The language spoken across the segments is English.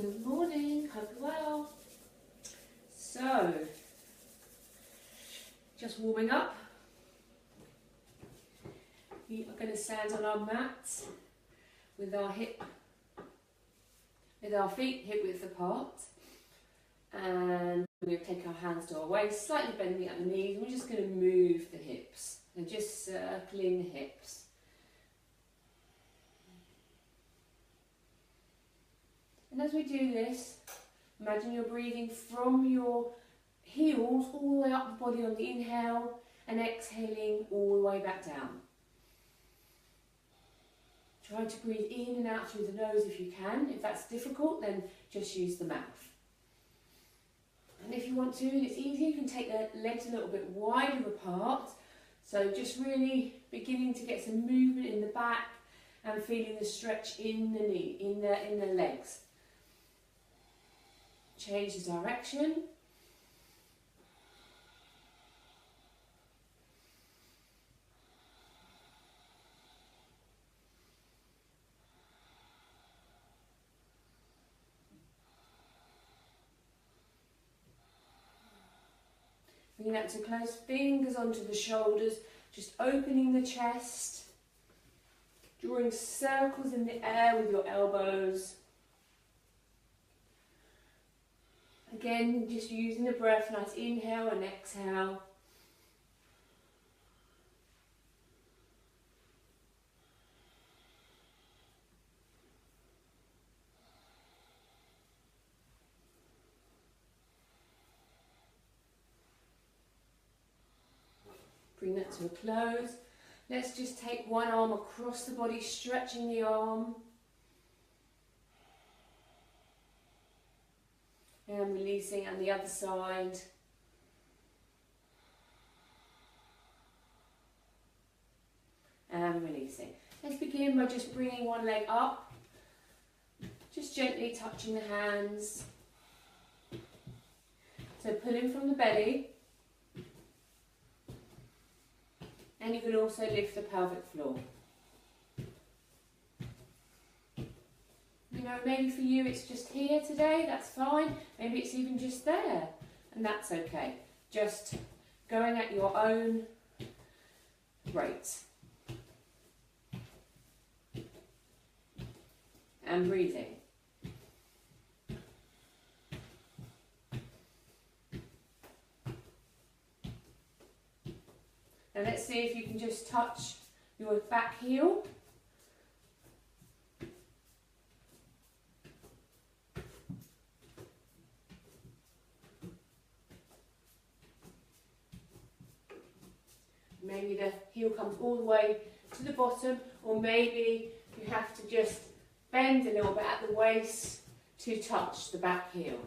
Good morning, hope you're well. So, just warming up. We are going to stand on our mats with our feet hip width apart, and we're going to take our hands to our waist, slightly bending at the knees, and we're just going to move the hips, and just circling the hips. And as we do this, imagine you're breathing from your heels all the way up the body on the inhale and exhaling all the way back down. Try to breathe in and out through the nose if you can. If that's difficult, then just use the mouth. And if you want to, and it's easy, you can take the legs a little bit wider apart. So just really beginning to get some movement in the back and feeling the stretch in the knee, in the legs. Change the direction. Bring that to close, fingers onto the shoulders, just opening the chest, drawing circles in the air with your elbows. Again, just using the breath, nice inhale and exhale. Bring that to a close. Let's just take one arm across the body, stretching the arm. And releasing on the other side. And releasing. Let's begin by just bringing one leg up. Just gently touching the hands. So pulling from the belly. And you can also lift the pelvic floor. You know, maybe for you it's just here today, that's fine. Maybe it's even just there, and that's okay. Just going at your own rate. And breathing. And let's see if you can just touch your back heel. Maybe the heel comes all the way to the bottom, or maybe you have to just bend a little bit at the waist to touch the back heel.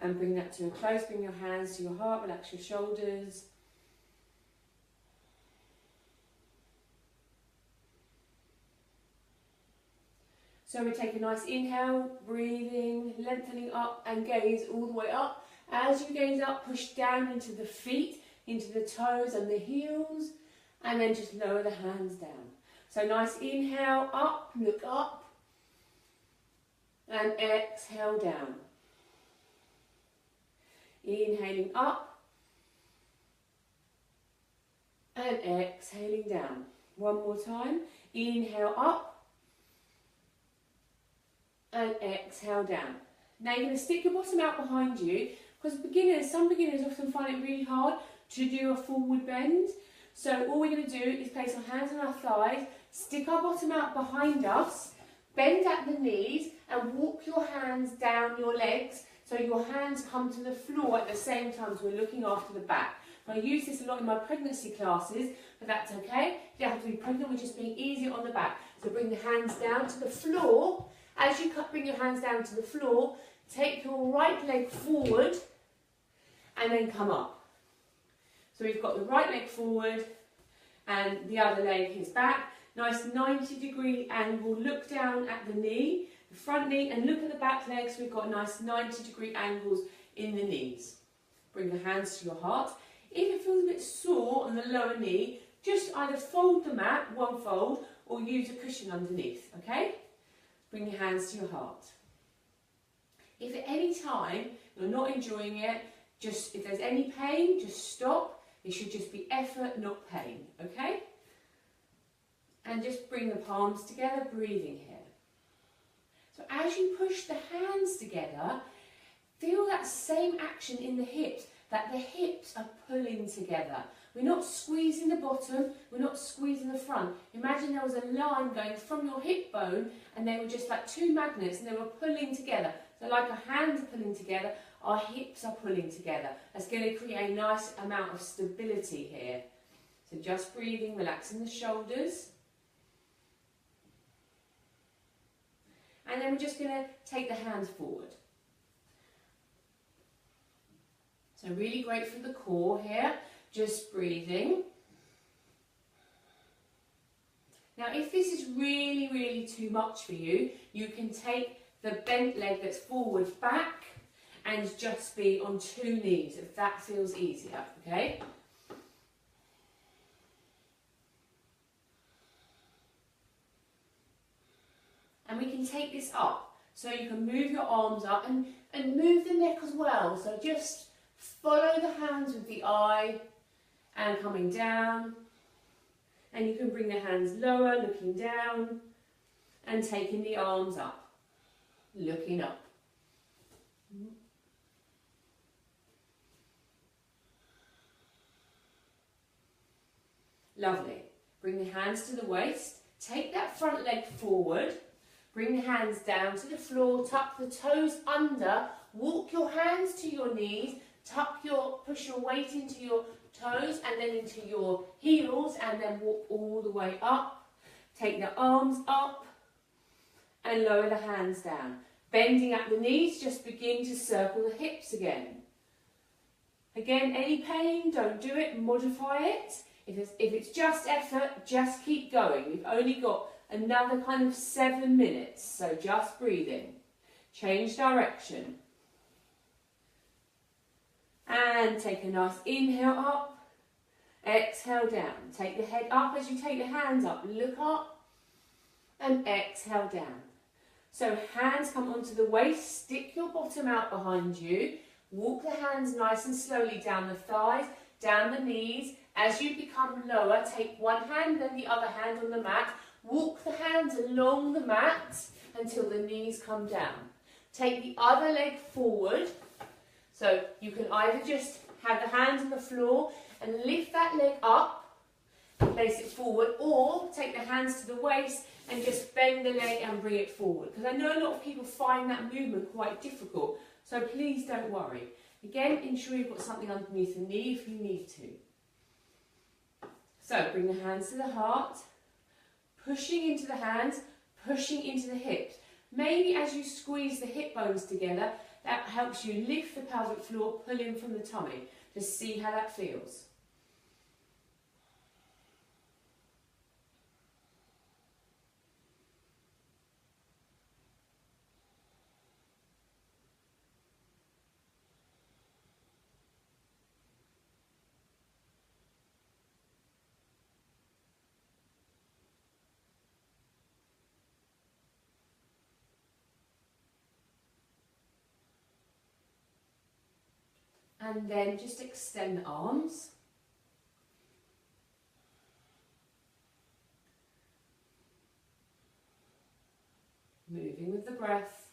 And bring that to a close, bring your hands to your heart, relax your shoulders. So we take a nice inhale, breathing, lengthening up and gaze all the way up. As you gaze up, push down into the feet, into the toes and the heels, and then just lower the hands down. So nice inhale, up, look up, and exhale down. Inhaling up, and exhaling down. One more time, inhale up, and exhale down. Now you're going to stick your bottom out behind you, because some beginners often find it really hard to do a forward bend. So all we're going to do is place our hands on our thighs, stick our bottom out behind us, bend at the knees and walk your hands down your legs so your hands come to the floor at the same time as we're looking after the back. I use this a lot in my pregnancy classes, but that's okay. You don't have to be pregnant, we're just being easy on the back. So bring the hands down to the floor. As you bring your hands down to the floor, take your right leg forward and then come up. So we've got the right leg forward and the other leg is back. Nice 90-degree angle, look down at the knee, the front knee, and look at the back legs. We've got nice 90-degree angles in the knees. Bring the hands to your heart. If it feels a bit sore on the lower knee, just either fold the mat, one fold, or use a cushion underneath, okay? Bring your hands to your heart. If at any time you're not enjoying it, just if there's any pain, just stop. It should just be effort, not pain, okay? And just bring the palms together, breathing here. So as you push the hands together, feel that same action in the hips, that the hips are pulling together. We're not squeezing the bottom, we're not squeezing the front. Imagine there was a line going from your hip bone and they were just like two magnets and they were pulling together. So like our hands are pulling together, our hips are pulling together. That's going to create a nice amount of stability here. So just breathing, relaxing the shoulders. And then we're just going to take the hands forward. So really great for the core here, just breathing. Now if this is really, really too much for you, you can take the bent leg that's forward back and just be on two knees if that feels easier, okay? And we can take this up, so you can move your arms up and move the neck as well. So just follow the hands with the eye and coming down. And you can bring the hands lower, looking down, and taking the arms up, looking up. Lovely. Bring the hands to the waist. Take that front leg forward. Bring the hands down to the floor, tuck the toes under, walk your hands to your knees, push your weight into your toes and then into your heels and then walk all the way up. Take the arms up and lower the hands down. Bending at the knees, just begin to circle the hips again. Again, any pain, don't do it, modify it. If it's just effort, just keep going. We've only got another kind of 7 minutes, so just breathing. Change direction. And take a nice inhale up, exhale down. Take the head up as you take the hands up. Look up and exhale down. So hands come onto the waist, stick your bottom out behind you. Walk the hands nice and slowly down the thighs, down the knees. As you become lower, take one hand and the other hand on the mat. Walk the hands along the mat until the knees come down. Take the other leg forward. So you can either just have the hands on the floor and lift that leg up, place it forward, or take the hands to the waist and just bend the leg and bring it forward. Because I know a lot of people find that movement quite difficult, so please don't worry. Again, ensure you've got something underneath the knee if you need to. So bring the hands to the heart, pushing into the hands, pushing into the hips. Maybe as you squeeze the hip bones together, that helps you lift the pelvic floor, pull in from the tummy. Just see how that feels. And then just extend the arms. Moving with the breath,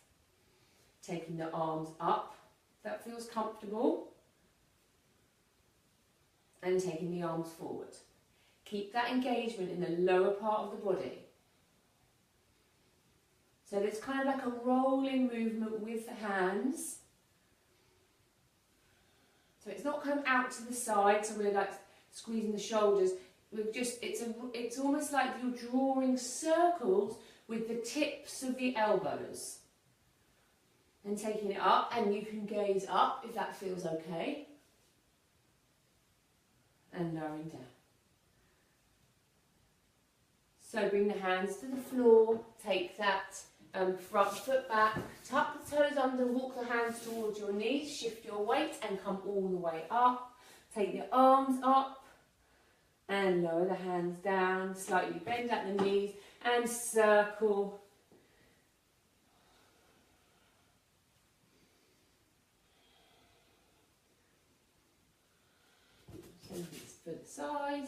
taking the arms up, if that feels comfortable, and taking the arms forward. Keep that engagement in the lower part of the body. So it's kind of like a rolling movement with the hands. So it's not kind of out to the side, so we're like squeezing the shoulders. It's almost like you're drawing circles with the tips of the elbows. And taking it up, and you can gaze up if that feels okay. And lowering down. So bring the hands to the floor, take that front foot back, tuck the toes under, walk the hands towards your knees, shift your weight and come all the way up. Take the arms up And lower the hands down, slightly bend at the knees and circle. Send this for the side.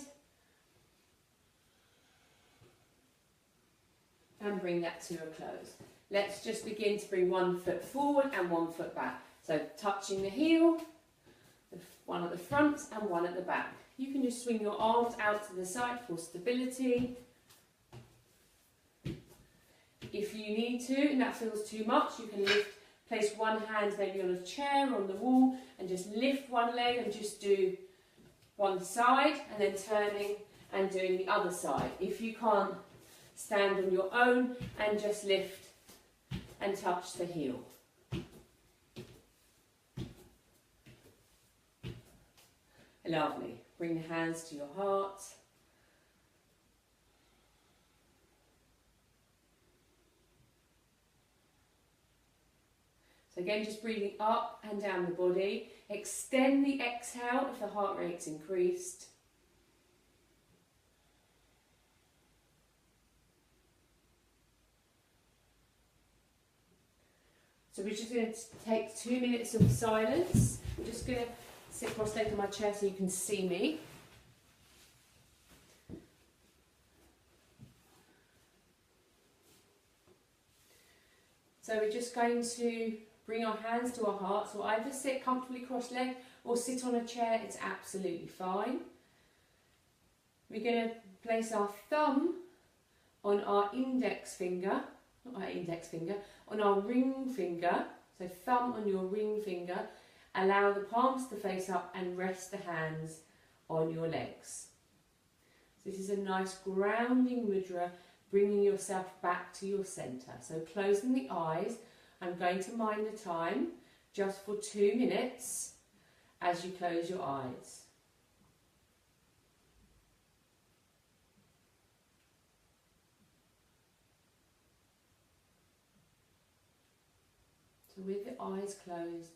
And bring that to a close. Let's just begin to bring one foot forward and one foot back. So touching the heel, one at the front and one at the back. You can just swing your arms out to the side for stability. If you need to and that feels too much, you can place one hand maybe on a chair or on the wall and just lift one leg and just do one side and then turning and doing the other side. If you can't, stand on your own and just lift and touch the heel. Lovely. Bring the hands to your heart. So again, just breathing up and down the body. Extend the exhale if the heart rate's increased. So we're just going to take 2 minutes of silence. I'm just going to sit cross-legged on my chair so you can see me. So we're just going to bring our hands to our hearts, or either sit comfortably cross-legged or sit on a chair, it's absolutely fine. We're going to place our thumb on our index finger, not our index finger, on our ring finger, so thumb on your ring finger. Allow the palms to face up and rest the hands on your legs. So this is a nice grounding mudra, bringing yourself back to your centre. So closing the eyes, I'm going to mind the time just for 2 minutes as you close your eyes. So with the eyes closed,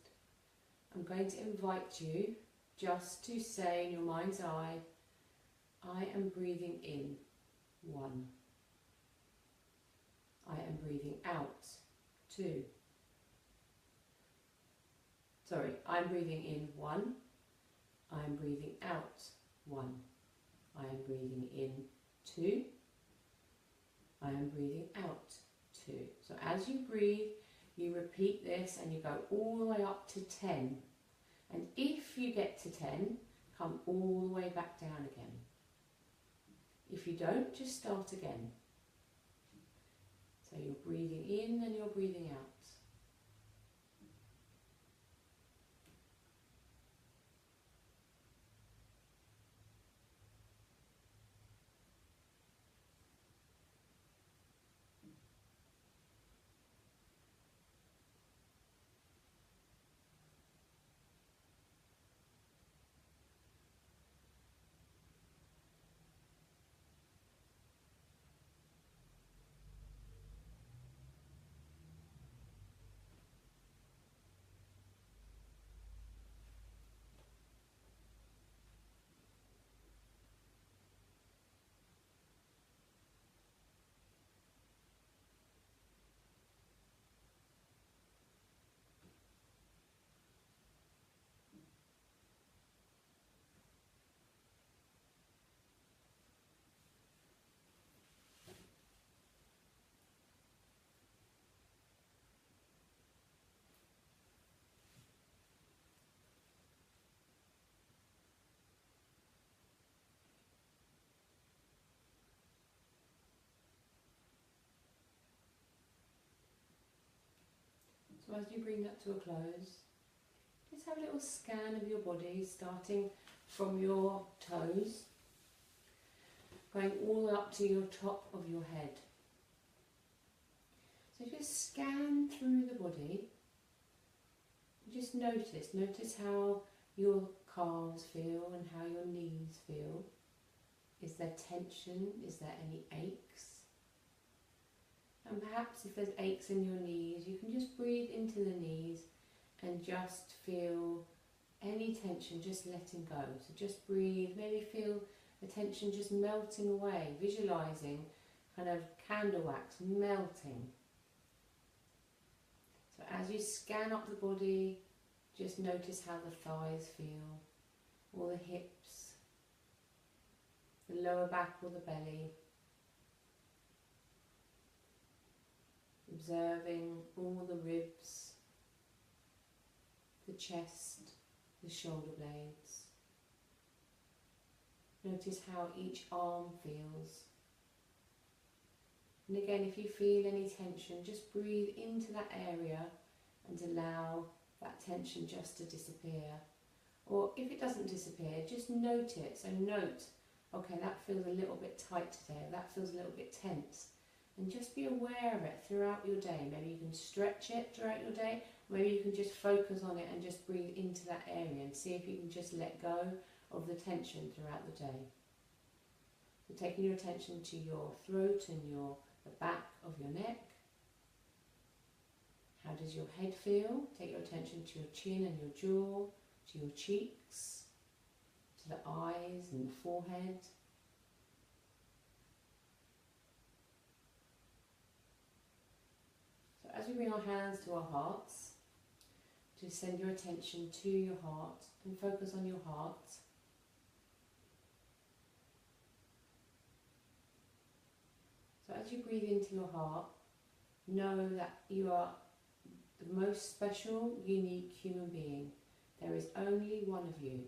I'm going to invite you just to say in your mind's eye, I am breathing in, 1. I am breathing out, 2. Sorry, I'm breathing in, 1. I am breathing out, 1. I am breathing in, 2. I am breathing out, 2. So as you breathe, you repeat this and you go all the way up to 10. And if you get to 10, come all the way back down again. If you don't, just start again. So you're breathing in and you're breathing out. So as you bring that to a close, just have a little scan of your body, starting from your toes, going all the way up to your top of your head. So just scan through the body, just notice how your calves feel and how your knees feel. Is there tension? Is there any aches? And perhaps if there's aches in your knees, you can just breathe into the knees and just feel any tension just letting go. So just breathe, maybe feel the tension just melting away, visualising kind of candle wax melting. So as you scan up the body, just notice how the thighs feel, or the hips, the lower back or the belly. Observing all the ribs, the chest, the shoulder blades. Notice how each arm feels. And again, if you feel any tension, just breathe into that area and allow that tension just to disappear. Or if it doesn't disappear, just note it. So note, okay, that feels a little bit tight today, or that feels a little bit tense. And just be aware of it throughout your day. Maybe you can stretch it throughout your day. Maybe you can just focus on it and just breathe into that area and see if you can just let go of the tension throughout the day. So taking your attention to your throat and the back of your neck. How does your head feel? Take your attention to your chin and your jaw, to your cheeks, to the eyes and the forehead. So as we bring our hands to our hearts, just send your attention to your heart and focus on your heart. So as you breathe into your heart, know that you are the most special, unique human being. There is only one of you.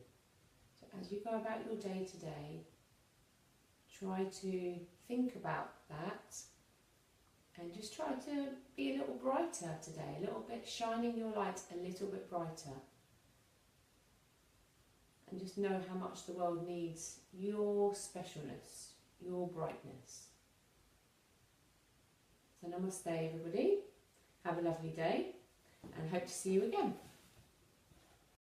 So as you go about your day today, try to think about that and just try to be a little brighter today, a little bit, shining your light a little bit brighter. And just know how much the world needs your specialness, your brightness. So namaste everybody, have a lovely day and hope to see you again.